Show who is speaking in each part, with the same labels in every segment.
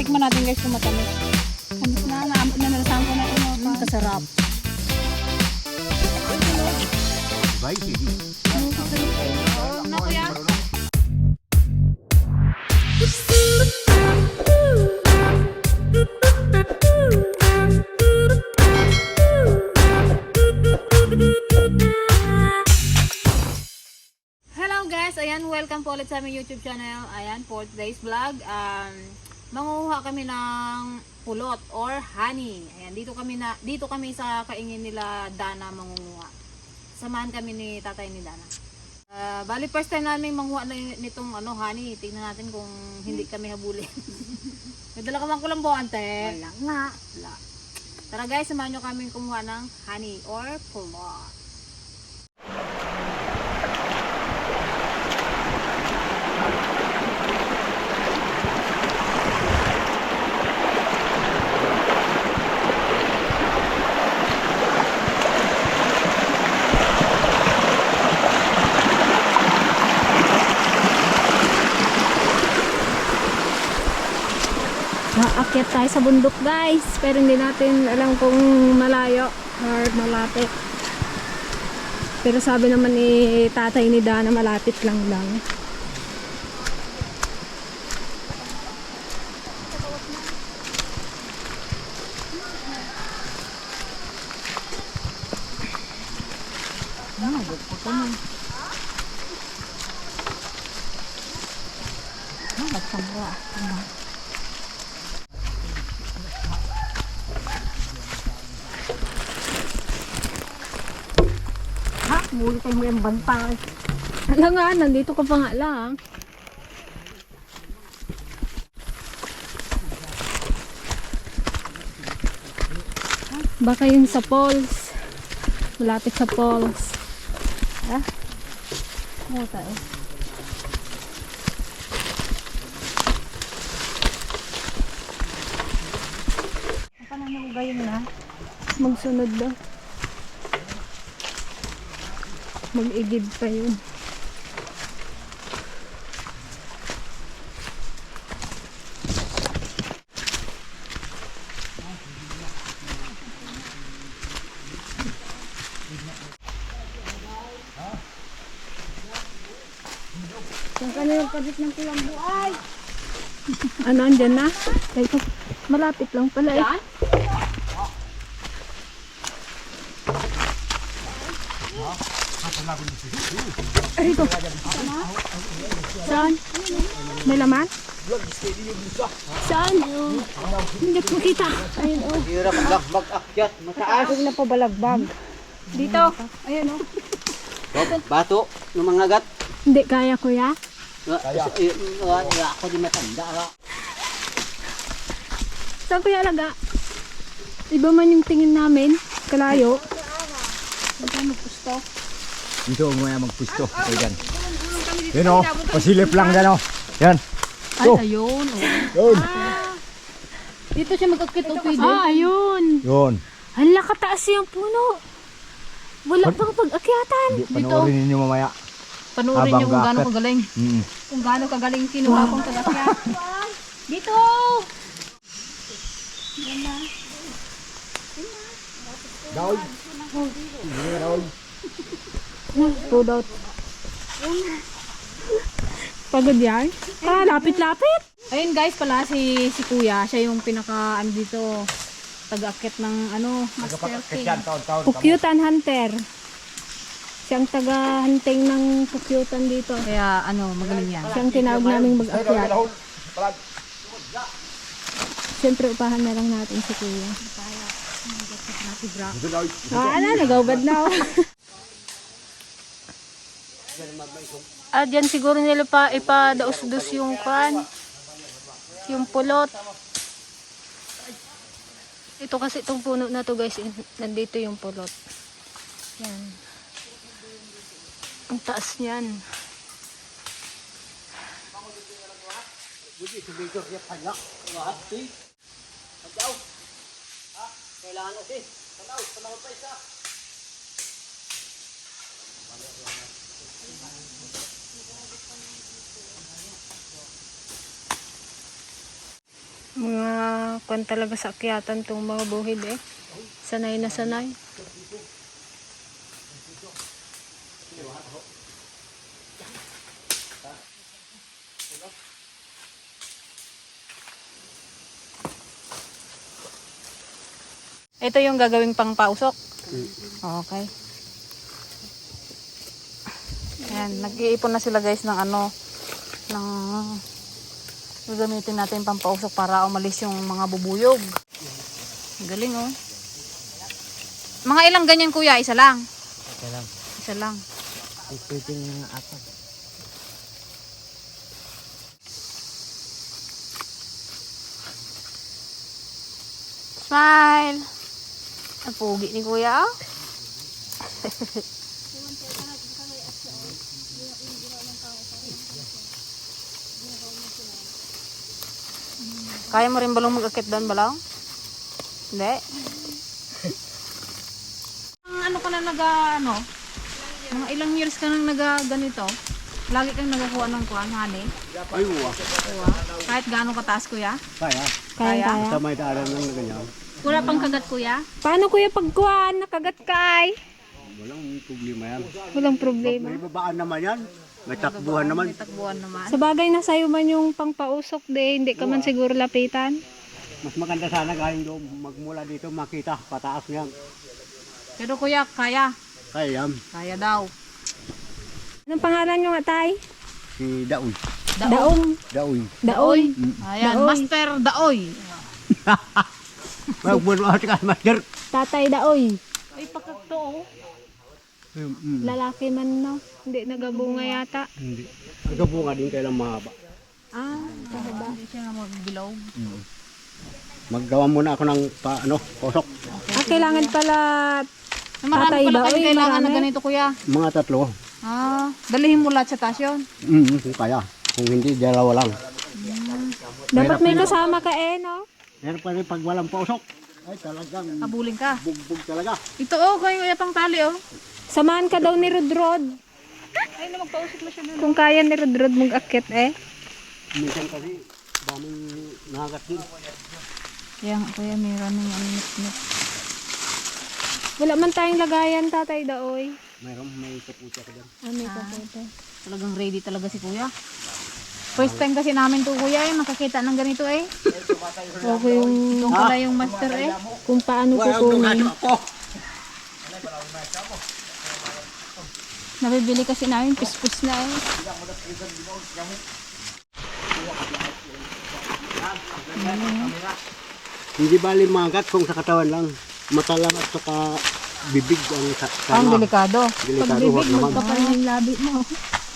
Speaker 1: Tikman natin guys kung matamis. Tamis na, nalasahan ko na ito.
Speaker 2: Kasarap.
Speaker 1: Na kuya? Hello guys, ayan, welcome po ulit sa aming YouTube channel. Ayan, for today's vlog, manguha kami ng pulot or honey. Ayan, dito kami sa kaingin nila Dana mangunguha. Samahan kami ni tatay ni Dana. Bali first time namin manguha na nitong honey. Tingnan natin kung hindi kami habulin. May dala ka mang kulambo, ante.
Speaker 2: Wala nga.
Speaker 1: Wala. Tara guys, samahan nyo kami kumuha ng honey or pulot. Aakyat tayo sa bundok guys, pero hindi natin alam kung malayo or malapit. Pero sabi naman ni tatay ni Dana malapit lang lang.
Speaker 2: Muli tayo mo yung bantay.
Speaker 1: Ano nga, nandito ka pa nga lang. Baka yun sa falls. Malapit sa falls. Ah? Ano tayo?
Speaker 2: Apa na nagugayon na?
Speaker 1: Magsunod daw. Mag-igib pa yun.
Speaker 2: Saan ka na yung kabit ng kulambo ay?
Speaker 1: Ano, andyan na? Ito, malapit lang pala eh. Ito. Saan? May laman? Saan? Hindi ko makita. Ayun oh.
Speaker 3: Hirap lagbag akyat, mataas.
Speaker 2: Huwag na pa balagbag.
Speaker 1: Dito. Ayun oh.
Speaker 3: Bato, ng mga gat.
Speaker 1: Hindi kaya kuya.
Speaker 3: Ako di matanda.
Speaker 1: Saan kuya alaga? Iba man yung tingin namin. Kalayo. Magkano pusto?
Speaker 4: Dito mo yan magpusto. Ito yan. Yan o. Pasilip lang yan o. Yan.
Speaker 1: Ay, ayun.
Speaker 4: Yun.
Speaker 1: Dito siya mag-akit-ukit. Ayun.
Speaker 4: Yun.
Speaker 1: Hala, kataas yung puno. Wala pang pag-akyatan.
Speaker 4: Panoorin ninyo mamaya.
Speaker 1: Panuorin niyo kung gaano kagaling.
Speaker 4: Mm.
Speaker 1: Kung gaano kagaling kinuha kong pag-akyat. Dito!
Speaker 4: Daw.
Speaker 1: Food out. Pagod yan? Lapit-lapit. Ayun guys, pala si kuya. Siya yung pinaka dito. Taga-akyat ng Master King.
Speaker 4: Taon-taon.
Speaker 1: Pukyutan Hunter. Siyang taga-hunting ng pukyutan dito. Kaya magaling yan. Siyang tinawag naming mag-akyat. Siyempre upahan na lang natin si kuya. Nagawbad na oh. Diyan siguro nila pa ipadaus-dus yung yung pulot. Ito kasi itong puno na to guys, nandito yung pulot. Yan. Ang taas niyan.
Speaker 3: Kailangan kasi. Panahon pa isa.
Speaker 1: Mga kwan talaga sa akyatan tong mga buhid eh. Sanay na sanay. Ito yung gagawing pangpausok. Okay. Ayan, nag-iipon na sila guys ng ano, ng gagamitin natin pampausok para umalis yung mga bubuyog. Galing oh. Mga ilang ganyan kuya? Isa lang?
Speaker 3: Ito lang.
Speaker 1: Isa lang.
Speaker 3: Pwede nga apat.
Speaker 1: Smile! Ang pugi ni kuya oh. Kaya mo rin balong mag-akit doon, balong? Hindi? Ang ano ka na ano? Mga ilang years ka nang ganito? Lagi kang nagakuha ng kuwan, honey?
Speaker 3: Ay, uwa.
Speaker 1: Kahit gaano kataas, kuya?
Speaker 3: Kaya.
Speaker 1: Kaya?
Speaker 3: Sa may daanan lang na ganyan.
Speaker 1: Wala pang kagat, kuya?
Speaker 2: Paano kuya pagkuhan? Nakagat ka ay?
Speaker 3: Walang problema yan.
Speaker 2: Walang problema.
Speaker 3: May babaan naman yan. May takbuhan naman.
Speaker 1: May takbuhan naman.
Speaker 2: Sa bagay na sa'yo man yung pangpausok de, hindi ka man siguro lapitan.
Speaker 3: Mas maganda sana galing doon. Magmula dito makita pataas niyan.
Speaker 1: Pero kuya, kaya.
Speaker 3: Kaya yan.
Speaker 1: Kaya daw.
Speaker 2: Anong pangalan nyo nga tay?
Speaker 3: Si Daoy.
Speaker 2: Daong.
Speaker 3: Daoy.
Speaker 2: Daoy.
Speaker 1: Ayan,
Speaker 2: Daoy.
Speaker 1: Master Daoy.
Speaker 3: Magbunuhat ka, master.
Speaker 2: Tatay Daoy.
Speaker 1: Ay, pakakto oh.
Speaker 2: Lalaki man no. Hindi nagabunga yata.
Speaker 3: Hindi. Nagabunga din kailang mahaba.
Speaker 2: Ah, kahaba.
Speaker 1: Hindi siya nga magbilog.
Speaker 3: Maggawa muna ako ng posok.
Speaker 2: Ah, kailangan pala
Speaker 1: Marami
Speaker 2: Tatay
Speaker 1: pala
Speaker 2: Daoy,
Speaker 1: kayo kailangan na
Speaker 2: marami.
Speaker 1: ganito kuya.
Speaker 3: Mga 3.
Speaker 1: Ah, dalihin mo lahat sa tasyon.
Speaker 3: Kung kaya. Kung hindi, 2 lang.
Speaker 2: dapat may kasama ka eh no.
Speaker 3: Meron pa rin pag walang posok. Ay talagang
Speaker 1: Abuling ka.
Speaker 3: bugbog talaga.
Speaker 1: Ito oh, kayo kuya pang tali oh.
Speaker 2: Samahan ka daw ni Rodrod.
Speaker 1: Ay, na magpausok na siya doon.
Speaker 2: Kung kaya ni Rodrod mag-akit eh.
Speaker 3: Minsan kasi daming nakagat din.
Speaker 1: Kaya nga kuya, mayroon ng anit-nit.
Speaker 2: Wala man tayong lagayan Tatay Daoy.
Speaker 3: May kaputi ako dyan.
Speaker 2: Ah, may kapote.
Speaker 1: Talagang ready talaga si kuya. First time kasi namin to kuya eh, makakita ng ganito eh.
Speaker 2: Okay yung
Speaker 1: Itong pala yung master eh.
Speaker 2: kung paano kukunin.
Speaker 1: Nabibili kasi namin pispus na eh.
Speaker 3: Hindi bali magat kung sa katawan lang. Mata lang at saka bibig ang
Speaker 1: Ang delikado.
Speaker 3: Delikado, huwag naman.
Speaker 2: Kapal na yung labi mo.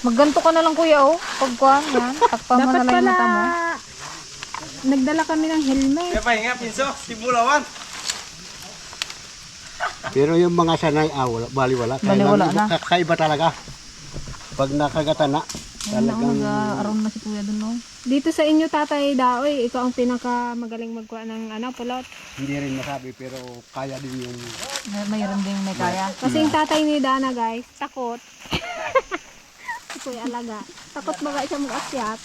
Speaker 1: Magganto ka na lang kuya oh. Pagkuhan yan. Takpan mo
Speaker 2: Dapat
Speaker 1: na lang yung
Speaker 2: pala
Speaker 1: mata mo.
Speaker 2: nagdala kami ng helmet.
Speaker 3: Pero yung mga sanay, wala, baliwala.
Speaker 1: Baliwala na.
Speaker 3: Kakaiba talaga. Pag nakagatan na,
Speaker 1: Ayun lang,
Speaker 3: talagang
Speaker 1: nag-aaroon na si kuya dun no.
Speaker 2: Dito sa inyo Tatay Daoy, ikaw ang pinaka magaling magkuha ng pulot.
Speaker 3: hindi rin masabi pero kaya din yung
Speaker 1: Mayroon din may kaya.
Speaker 2: Kasi yung tatay ni Dana guys, takot. Si Kuya Alaga. Takot ba siya mag-akyat?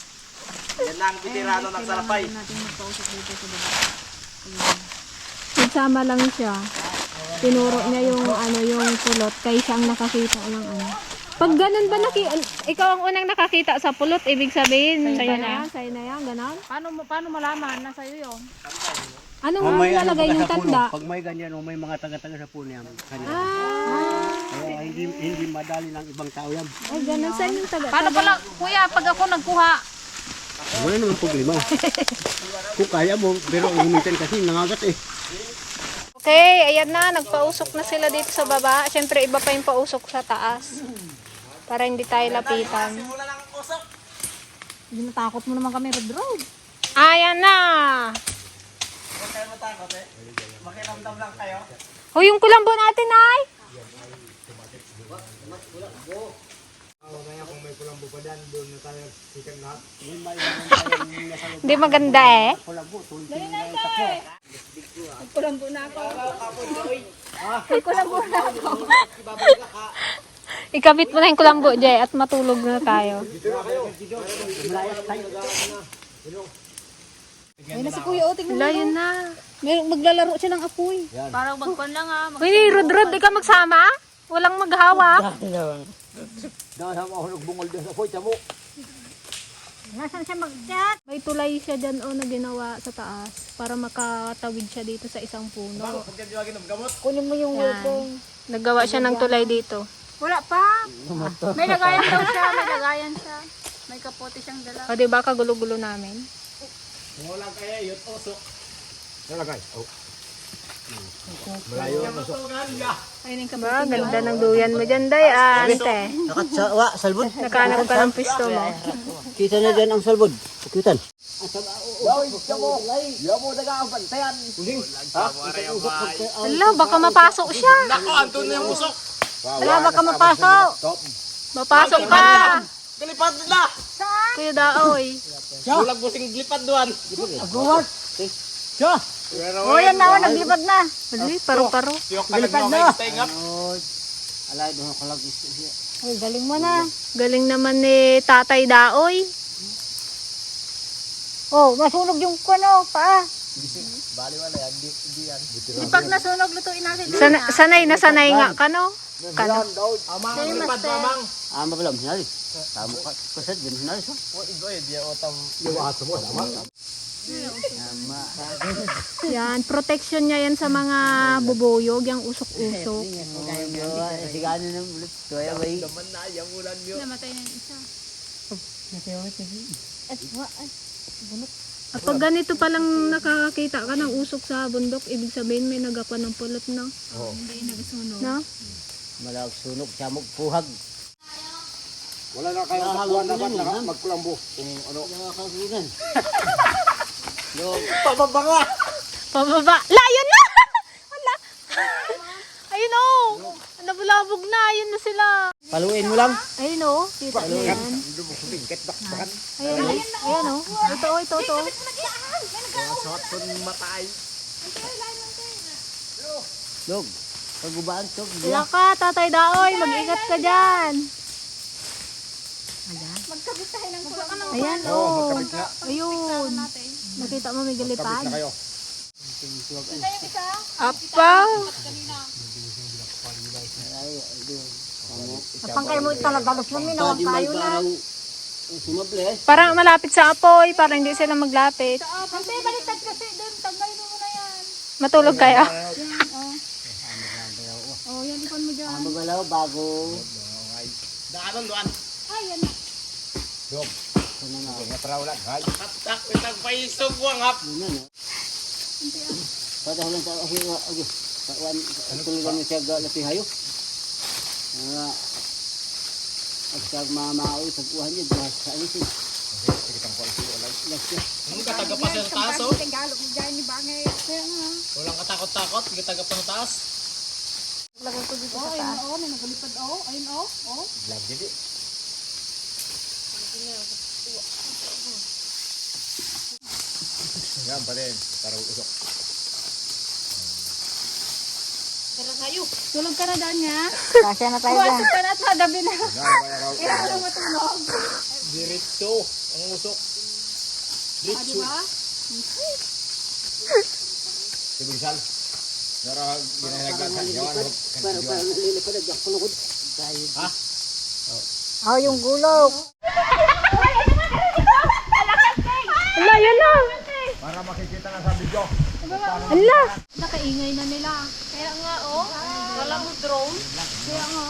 Speaker 2: Nagsama lang siya. Tinuro niya yung yung pulot kaysa ang nakakita ng Pag ganun ba ikaw ang unang nakakita sa pulot, ibig sabihin sa'yo na yan? Sa'yo na yan, ganon?
Speaker 1: Paano malaman na sa'yo yun?
Speaker 2: Anong
Speaker 3: may
Speaker 2: nalagay
Speaker 3: baga
Speaker 2: yung
Speaker 3: sa puno.
Speaker 2: tanda?
Speaker 3: Pag may ganyan, may mga taga-taga sa puno yan. Kanya. Kaya hindi madali ng ibang tao yan.
Speaker 2: Ay, ganon sa inyong taga.
Speaker 1: Paano pala kuya pag ako nagkuha?
Speaker 3: Wala naman problema. Kung kaya mo, pero minsan kasi nangagat eh.
Speaker 2: Okay, ayan na. Nagpausok na sila dito sa baba. Siyempre, iba pa yung pausok sa taas. Para hindi tayo lapitan.
Speaker 1: Hindi natakot mo naman kami Red Road.
Speaker 2: Ayan na!
Speaker 3: Huwag kayo matakot eh. Makiramdam lang kayo.
Speaker 2: O, yung kulambo natin ay!
Speaker 3: Kung may kulambo pa dyan, doon na tayo sikat lahat.
Speaker 2: Hindi maganda eh.
Speaker 3: Kulambo, tuloy na yung takbo.
Speaker 2: Kulambo na ako. Kulambo na ako. Ikabit mo na yung kulambo, Jay, at matulog na tayo.
Speaker 1: Ay, na si Kuya, tingnan mo.
Speaker 2: Wala, yun na.
Speaker 1: Maglalaro siya ng apoy.
Speaker 5: Parang magkon lang ah.
Speaker 2: Uy, Rod, di ka magsama? Walang maghawak.
Speaker 4: Nasama ako nagbungol din sa poy, tamo.
Speaker 5: Nasaan siya mag-chat?
Speaker 2: May tulay siya dyan na ginawa sa taas para makatawid siya dito sa isang puno.
Speaker 5: Kunin mo yung
Speaker 2: Yan.
Speaker 5: wilpong.
Speaker 2: Naggawa siya ng tulay dito.
Speaker 5: Wala pa. May lagayan daw siya. May lagayan siya. May kapote siyang dala.
Speaker 2: O, diba kagulo-gulo namin?
Speaker 4: Nalagay. Oh. Malayo ang masok.
Speaker 2: Ba, ganda ng duyan mo dyan, Day, ante.
Speaker 3: Nakatsawa, salbod.
Speaker 2: Nakahanap ka ng pisto mo.
Speaker 3: Kita na dyan ang salbod. Pukyutan.
Speaker 2: Ala, baka mapasok siya. Ala, baka mapasok. Mapasok ka.
Speaker 6: Kalipad nila!
Speaker 2: Kuya Daoy.
Speaker 6: Bulag mo sing glipad doon.
Speaker 5: Oh, yan na. Naglipad na.
Speaker 2: Ali, paro-paro.
Speaker 6: Tiyok ka nagmamay stengap.
Speaker 3: Alay, doon ako lang siya.
Speaker 5: Ay, galing mo na.
Speaker 2: Galing naman ni Tatay Daoy.
Speaker 5: Oh, masunog yung kuno, paa.
Speaker 6: Yan.
Speaker 5: Di pag nasunog, lutuin natin.
Speaker 2: Sanay na sanay nga ka, no? Kano?
Speaker 6: Amang lipad mo amang.
Speaker 3: Ama belum sinali. Kamu kusat din sinali so.
Speaker 6: O igoy, dia otam.
Speaker 2: Yan, protection niya yan sa mga bubuyog, yung usok-usok.
Speaker 3: Sigano ng bulit. Toya bay.
Speaker 6: Daman na, yamulan nyo.
Speaker 5: Namatay na yung isa.
Speaker 2: At pag ganito palang nakakita ka ng usok sa bundok, ibig sabihin may nagapa ng pulot na.
Speaker 3: Oo.
Speaker 5: Hindi nagsunog.
Speaker 2: No?
Speaker 3: Malag sunog samog puhag.
Speaker 4: Wala na kayong takuan dapat na magkulambo. Kung ano.
Speaker 3: Nakakagunan.
Speaker 6: Pababa!
Speaker 2: Pababa. Layon na! Wala. Ayun o. Nabulabog na. Ayun na sila.
Speaker 3: Paluin mo lang.
Speaker 2: Ayun o. Kita niyo yan. Ayun o. Ayan o. Ito.
Speaker 3: Dog. Pagubaan to.
Speaker 2: Wala ka, Tatay Daoy. Mag-ingat ka dyan. Ayan o. Ayun. Nakita mo may galipad?
Speaker 4: Na kayo.
Speaker 2: Apaw.
Speaker 5: Napang kayo mo talagalos mo, minawag tayo na.
Speaker 3: Sumable.
Speaker 2: Parang malapit sa apoy. Para hindi sila maglapit.
Speaker 5: Ante, baliktad kasi doon. Tagay mo na yan.
Speaker 2: Matulog kayo.
Speaker 5: Oh, yan ikon mo dyan.
Speaker 3: Magalaw bago.
Speaker 6: Daanon doon.
Speaker 5: Ay, yan na.
Speaker 4: Dog. Nga para wala. Hay.
Speaker 6: Tak, itag paisog wang hap.
Speaker 3: Yun na no. Padahal lang sa ako. Wan tulungan mo siya galati hayo. Agtag mamao pag-uhan niya dahil sa ano siya.
Speaker 6: Ano ka taga pa sa taas oh?
Speaker 5: Tagalog mo dyan ni Bangay. Kaya nga.
Speaker 6: Walang katakot-takot, hindi taga pa sa taas.
Speaker 5: Lagay ko dito sa taas.
Speaker 1: Oo, may nagalipad. Oo, ayun o. Oo.
Speaker 4: Vlog dito. Yan pa rin. Para usok.
Speaker 1: Tara tayo. Tulog ka na daan niya.
Speaker 5: Kasya na tayo dyan.
Speaker 1: Ka na at madabi na.
Speaker 4: Kaya
Speaker 1: Kaya ka matulog.
Speaker 6: Diretso, ang usok. Diretso.
Speaker 1: Diba?
Speaker 4: Si Bugsal. Nara ginahaglasan. Yawan ako.
Speaker 3: Para lilipad at kulukod.
Speaker 6: Ha?
Speaker 5: Oh, yung gulok.
Speaker 2: Ala, yan na.
Speaker 4: Para makikita na sa video.
Speaker 2: Ala.
Speaker 1: Nakaingay na nila. Kaya nga oh. Wala mo drone. Kaya nga.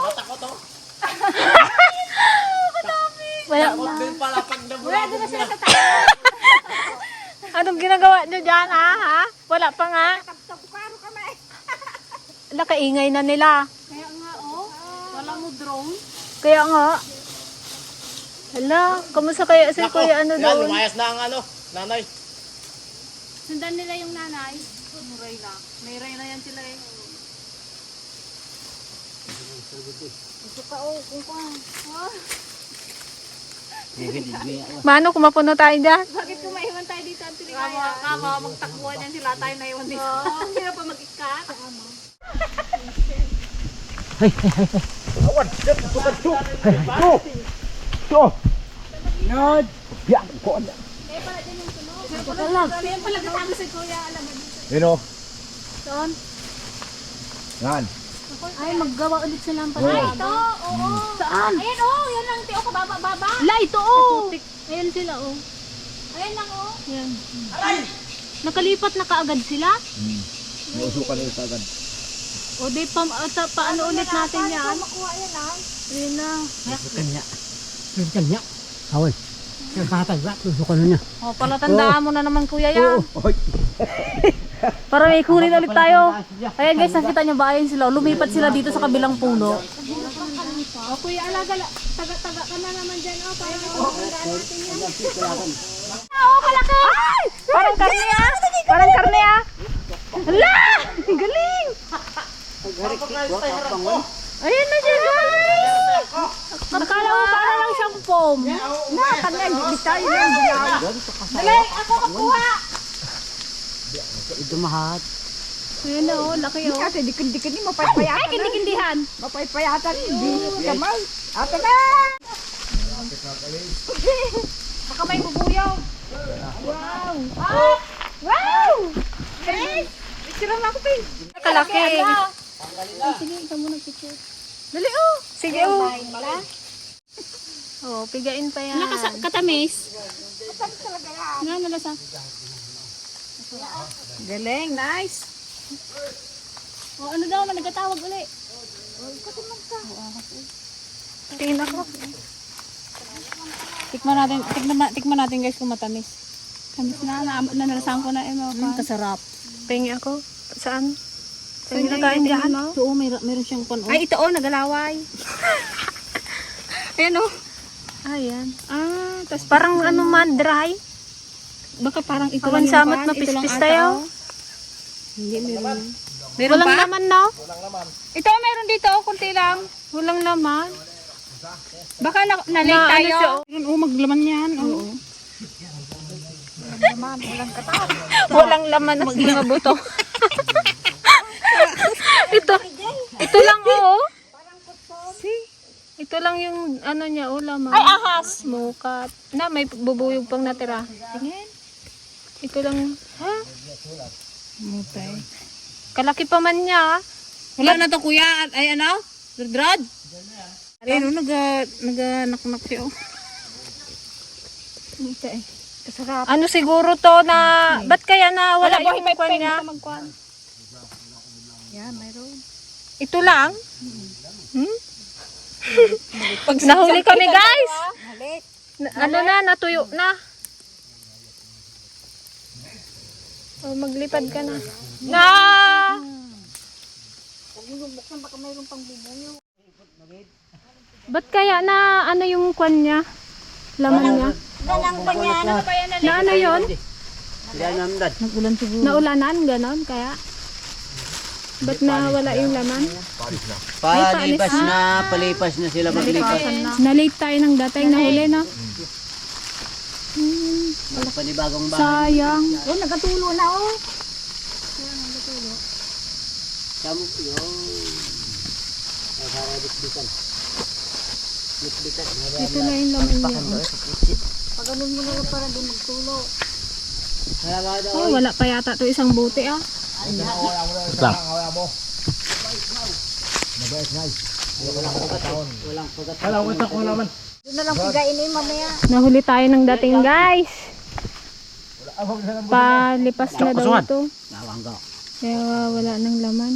Speaker 6: Matakot oh.
Speaker 2: Wala.
Speaker 6: Takot din pala pag nabulabog na.
Speaker 2: Anong ginagawa nyo dyan, ha? Wala pa nga. Nakaingay na nila.
Speaker 1: Kaya nga oh. Wala mo drone.
Speaker 2: Kaya nga. Hala, kamusta kaya si Kuya ano
Speaker 6: Yan,
Speaker 2: doon?
Speaker 6: lumayas na ang ano, nanay.
Speaker 1: Sundan nila yung nanay. May Reyna. May Reyna yan sila eh.
Speaker 2: Mano, kung mapuno tayo dyan?
Speaker 1: Bakit kung maiwan tayo dito ang tiligaya? Kama, magtakbuhan yan sila tayo na iwan dito. Ang hirap pa mag-ikat.
Speaker 4: Awan. Tukan tu. Tu. Tu. Nod. Ya. Ko. Yun o.
Speaker 5: Saan?
Speaker 4: Yan.
Speaker 5: Ay, maggawa ulit sila ng
Speaker 4: Oo.
Speaker 5: ito, oo.
Speaker 2: Saan?
Speaker 5: Ayan, oh, yan lang, tiyo ko, baba.
Speaker 2: La, ito oh. Ayan sila oh.
Speaker 5: Ayan lang, oh.
Speaker 2: Yan. Nakalipat na kaagad sila?
Speaker 4: Nausukan ulit agad.
Speaker 2: O di paano ulit natin yan?
Speaker 5: Makuha yan, ah.
Speaker 2: Ayun na.
Speaker 3: Kanya. Hawal. Nakatagla. Tusukan na niya.
Speaker 2: O, palatandaan mo na naman kuya yan.
Speaker 4: Oy.
Speaker 2: Para may kunin ulit tayo. Ayan guys, nakita nyo ba? Ayun sila. Lumipat sila dito sa kabilang puno.
Speaker 5: O, kuya, alaga, taga-taga ka na naman dyan, oh. Para makakandaan natin yan. Oo, malaki! Ay!
Speaker 2: Parang karne ah. Parang karne ah. Hala! Galing! Ayan na siya guys! Nakala ko para lang siyang foam.
Speaker 5: Dali, ako makuha!
Speaker 3: Ito mahat.
Speaker 2: Ayan na oh, laki oh.
Speaker 5: Kasi dikit-dikit ni mapaypayatan.
Speaker 2: Ay, kindikindihan.
Speaker 5: Mapaypayatan, hindi kamay. Ate na! Baka may bubuyaw. Wow! Ah! Wow! Guys! Picture mo ako, Pin.
Speaker 2: Kalaki.
Speaker 5: Sige, ikaw muna picture.
Speaker 2: Dali oh. Sige oh.
Speaker 5: Kain pala.
Speaker 2: Oh, pigain pa yan.
Speaker 5: Katamis. Nga nalasa.
Speaker 1: Galing, nice.
Speaker 5: O ano daw, nagtatawag uli.
Speaker 2: Tingin ako.
Speaker 1: Tikman natin guys kung matamis.
Speaker 5: Tamis na, nalasahan ko na
Speaker 1: Kasarap.
Speaker 2: Tingin ako. Saan? Saan nakain dyan?
Speaker 1: Oo, meron siyang pan.
Speaker 5: Ay, ito oh, nagalaway. Ayan oh.
Speaker 2: Ayan.
Speaker 5: Ah, tas
Speaker 2: Parang ano man, dry.
Speaker 5: baka parang ito
Speaker 2: Awan
Speaker 5: lang yung
Speaker 2: samot,
Speaker 5: pan, ito lang
Speaker 2: mapispis
Speaker 5: ata,
Speaker 2: tayo.
Speaker 5: oh. Hindi, meron.
Speaker 2: Walang laman no?
Speaker 5: Ito, meron dito oh, kunti lang.
Speaker 2: Walang laman.
Speaker 5: Baka na-late
Speaker 2: Na,
Speaker 5: tayo.
Speaker 2: ano
Speaker 5: Meron, oh, maglaman yan. Oo.
Speaker 2: Walang laman at mga buto. ito lang oh. See? Ito lang yung ano niya, oh, laman. Ay, ahas! Mukat. Na, may bubuyog pang natira. Tingin. Ito lang. Ha?
Speaker 1: Mutay.
Speaker 2: Kalaki pa man niya.
Speaker 1: Wala na to kuya. Ay ano? Drod? Ayun, nag-naknak siya. Oh.
Speaker 5: Kasarap.
Speaker 2: Ano siguro to na, ba't kaya na wala yung kwan niya?
Speaker 5: Yan, mayroon.
Speaker 2: Ito lang? Nahuli kami guys!
Speaker 5: Malit.
Speaker 2: Ano na, natuyo na. Oh, maglipad ka na. Na! Ba't kaya na ano yung kwan niya? Laman niya? Na ano yun?
Speaker 3: Kaya namdan.
Speaker 2: Naulanan, ganon kaya? Ba't nawala yung laman?
Speaker 3: Palipas na sila maglipas.
Speaker 2: Na-late tayo ng dating nahuli, no?
Speaker 3: Panibagong bahay.
Speaker 2: Sayang.
Speaker 5: Oh, nagatulo na oh.
Speaker 3: Kamu yun.
Speaker 2: Ito na yung laman niya.
Speaker 5: Paganon mo na para din magtulo.
Speaker 2: Oh, wala pa yata to isang bote ah.
Speaker 4: Lang.
Speaker 5: Doon na lang pigain eh, mamaya.
Speaker 2: Nahuli tayo ng dating guys. Palipas na daw ito. Kaya wala ng laman.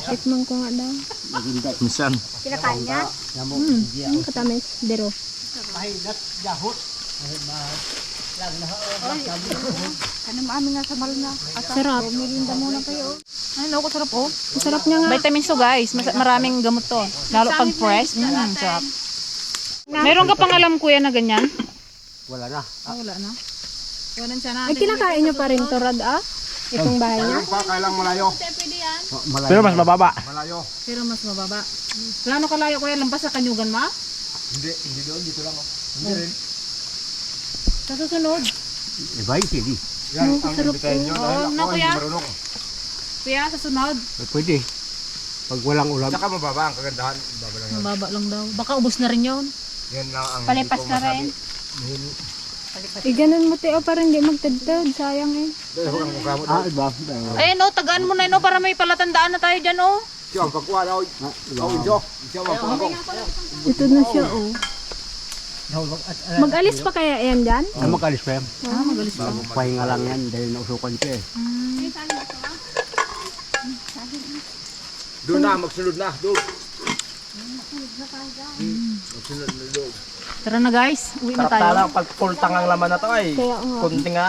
Speaker 2: Tikman ko nga daw.
Speaker 4: Minsan.
Speaker 5: Kinakain niya?
Speaker 2: Katamis. Dero.
Speaker 5: Ano maami nga sa mal na.
Speaker 2: Sarap.
Speaker 5: Mirinda muna kayo.
Speaker 1: Ano ko sarap oh.
Speaker 2: Sarap niya nga.
Speaker 1: Vitamins to guys. Maraming gamot to. Lalo pag fresh. Sarap. Meron ka pang alam kuya na ganyan?
Speaker 3: Wala na.
Speaker 1: Wala na. Wala siya na.
Speaker 2: Ay, kinakain niyo pa rin to, Rad, ah? Itong bahay niya?
Speaker 4: Kailang malayo. Pero mas mababa. Malayo.
Speaker 1: Pero mas mababa. Gaano kalayo kuya? Lampas sa Kanyugan ma?
Speaker 4: Hindi doon. Dito lang. Hindi rin.
Speaker 1: Sa susunod.
Speaker 3: Iba yung pili.
Speaker 4: Yan ang imbitahin nyo. Dahil
Speaker 1: Oo,
Speaker 4: ako
Speaker 1: na,
Speaker 4: hindi
Speaker 1: kuya.
Speaker 4: marunong.
Speaker 1: Kuya, sa sunod.
Speaker 3: Pwede. Pag walang ulam.
Speaker 4: Saka mababa ang kagandahan. Mababa lang yan.
Speaker 1: Mababa lang daw. Baka ubos na rin yun.
Speaker 4: Yan lang ang
Speaker 5: Palipas
Speaker 4: hindi ko
Speaker 5: na rin.
Speaker 4: masabi.
Speaker 2: Iganon mo tayo para hindi magtadtad. Sayang eh.
Speaker 4: Ah, iba.
Speaker 1: Ayun no, tagaan mo na no para may palatandaan na tayo dyan oh.
Speaker 4: Siya, pagkuha daw. Ijo. Siya, magpapako.
Speaker 2: Ito na siya oh. Mag-alis pa kaya yan dyan?
Speaker 3: Magalis pa yan.
Speaker 1: Magalis pa.
Speaker 3: Pahinga lang yan dahil nausukan siya eh.
Speaker 4: Doon na, magsunod na. Doon.
Speaker 1: Tara na guys, uwi na tayo.
Speaker 6: Talang pag full tangang laman na to ay.
Speaker 2: Kaya nga.
Speaker 6: Kunti nga.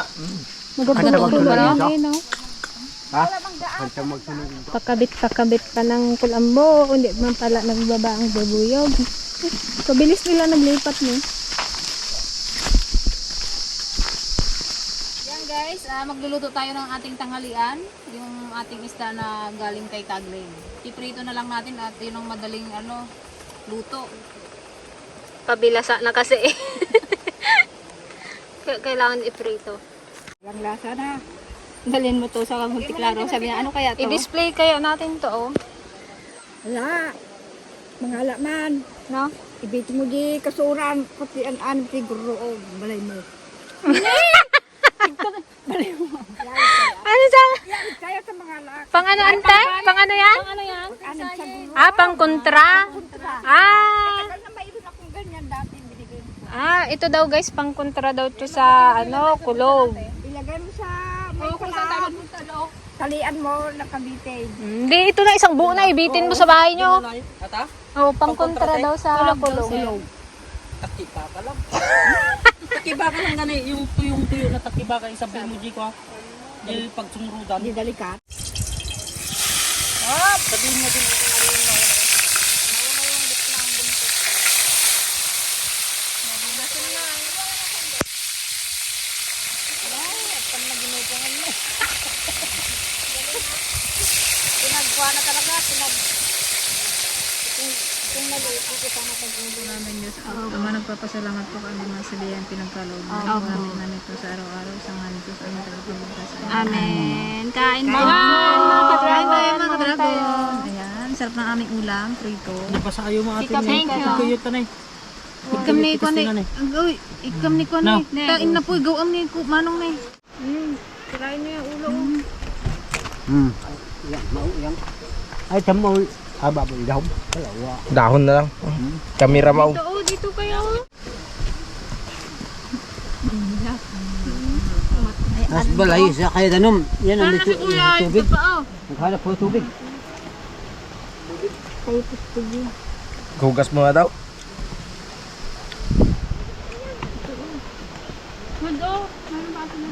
Speaker 2: Magabuto ba lang eh no?
Speaker 3: Ha? Kanta magsunod.
Speaker 2: Pakabit pa ng kulambo. Hindi man pala nagbaba ang babuyog. Kabilis nila naglipat no?
Speaker 1: Yan guys, magluluto tayo ng ating tanghalian. Yung ating isda na galing kay Kagling. Iprito na lang natin at yun ang madaling luto.
Speaker 2: Pabilasa na kasi eh. Kailangan iprito.
Speaker 5: Walang lasa na. Dalhin mo to sa Monteklaro. Sabi na, ano kaya to?
Speaker 2: I-display kaya natin to oh.
Speaker 5: Wala. Mga laman.
Speaker 2: No?
Speaker 5: Ibit mo di kasuran. Pati ang anong siguro. Oh, balay mo.
Speaker 2: Ano sa?
Speaker 5: Kaya sa mga lak.
Speaker 2: Pang ano ante? Pang ano yan?
Speaker 5: Anong sa gulo.
Speaker 2: Ah, pang kontra. Ah.
Speaker 5: Tagal na mayroon akong ganyan dati. Binigay mo.
Speaker 2: Ah, ito daw guys, pang kontra daw to sa ano, kulog.
Speaker 5: Ilagay mo sa may kulab. Talian mo nakabitin.
Speaker 2: Hindi, ito na isang buo na, ibitin mo sa bahay nyo.
Speaker 6: Ata?
Speaker 2: Oh, pang kontra daw sa kulog.
Speaker 6: Takiba ka lang. Takiba ka lang gani. Yung tuyong-tuyo na takiba ka. Isabi mo, G ko ha. Dahil pag sumurudan.
Speaker 5: Hindi dalikat.
Speaker 6: Sabihin mo din ito na rin na.
Speaker 1: Pinagkuha na talaga, kung nag-iipit ko sana pag-ulo namin yun. Ama, nagpapasalamat po kami mga sabihan pinagkaloob namin ito sa araw-araw sa ngalan ito sa aming tagapagligtas.
Speaker 2: Amen. Kain po.
Speaker 1: Kain tayo mga dragon. Ayan, sarap ng aming ulam, prito.
Speaker 6: Nabasa kayo mga ating
Speaker 2: Thank you.
Speaker 6: Kayo tanay.
Speaker 1: Ikam ni ko ni. Agoy, ikam ni ko ni. Tain na po, igawam ni ko manong ni.
Speaker 2: Tirain niyo yung ulo.
Speaker 3: Yan, mau yan. Ay, tamo. Haba mo ilaw. Dalawa.
Speaker 6: Dahon na lang. Kamera mo.
Speaker 2: Dito kayo.
Speaker 3: Mas balay sa kaya danom. Yan ang tubig.
Speaker 2: oh.
Speaker 3: Naghanap po tubig.
Speaker 6: Gugas mo nga daw.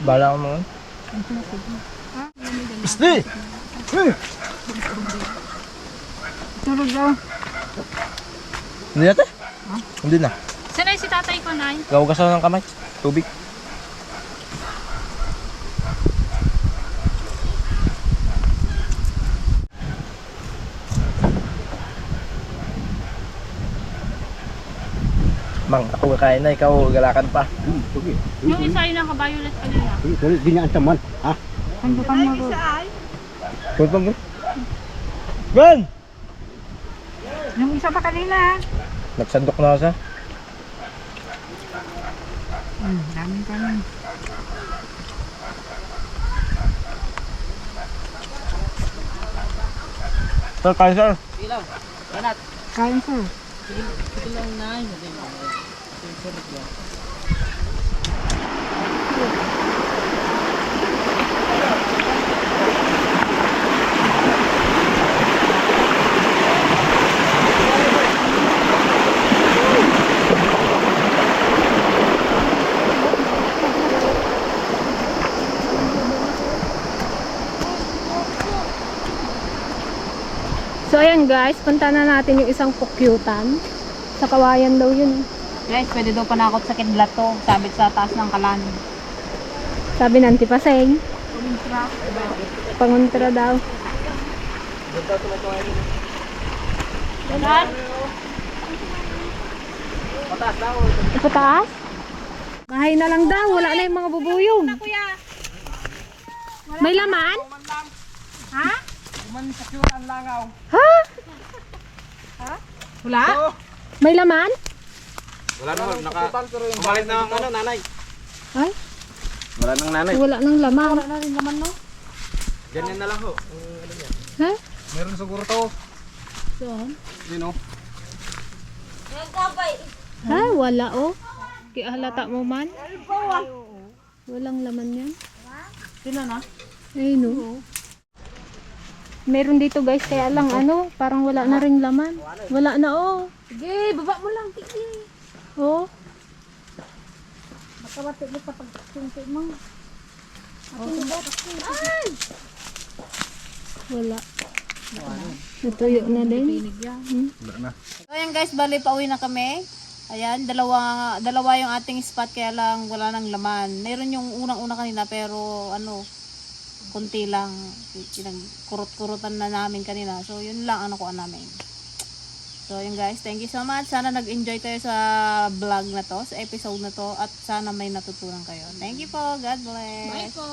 Speaker 6: Bala ko mo. Isti!
Speaker 5: Tulog daw.
Speaker 6: Hindi natin? Hindi na.
Speaker 2: Sanay si tatay ko, Nay?
Speaker 6: Gugas ako ng kamay. Tubig. Mang, ako kakain na, ikaw galakan pa.
Speaker 3: Tubig.
Speaker 2: Yung isa yung naka-violet kanina.
Speaker 3: Tuloy, di niya antaman. Ha?
Speaker 5: Handukan mo ko.
Speaker 6: Pulpang mo. Gan!
Speaker 5: Yung isa pa kanina.
Speaker 6: Nagsandok na ako sa.
Speaker 5: Daming kanin.
Speaker 6: Sir, kain sir.
Speaker 5: Kain sir.
Speaker 2: So ayan guys, punta na natin yung isang pukyutan. Sa kawayan daw yun.
Speaker 1: Guys, pwede daw panakot sa kidlat to, sabit sa taas ng kalan.
Speaker 2: Sabi ng Tipaseng. Pangontra daw. Ipataas? Bahay na lang daw, wala na yung mga bubuyog. May laman? Ha? Wala? May laman?
Speaker 6: Wala naman, umalis na ang nanay.
Speaker 2: Ay,
Speaker 4: Wala nang nanay.
Speaker 2: wala nang laman.
Speaker 1: Wala na rin naman, no?
Speaker 4: Ganyan na lang ho.
Speaker 2: Ha?
Speaker 4: Meron siguro to.
Speaker 1: Saan?
Speaker 4: Yun o.
Speaker 2: Ha? Wala oh. Kaya halata mo man. Walang laman yan.
Speaker 1: Sino na?
Speaker 2: Ay no. Meron dito guys, kaya lang ano, parang wala na ring laman. Wala na oh.
Speaker 1: Sige, baba mo lang. Sige.
Speaker 2: Oh.
Speaker 5: Makawati mo sa pagsunti mo.
Speaker 2: Wala. Natuyo na din.
Speaker 4: Wala na.
Speaker 1: So ayan guys, bali pauwi na kami. Ayan, dalawa yung ating spot kaya lang wala nang laman. Meron yung unang-una kanina pero ano, konti lang. Kurot-kurutan na namin kanina. So yun lang ang nakuha namin. So yun guys, thank you so much. Sana nag-enjoy kayo sa vlog na to, sa episode na to. At sana may natutunan kayo. Thank you po. God bless.
Speaker 5: Bye po.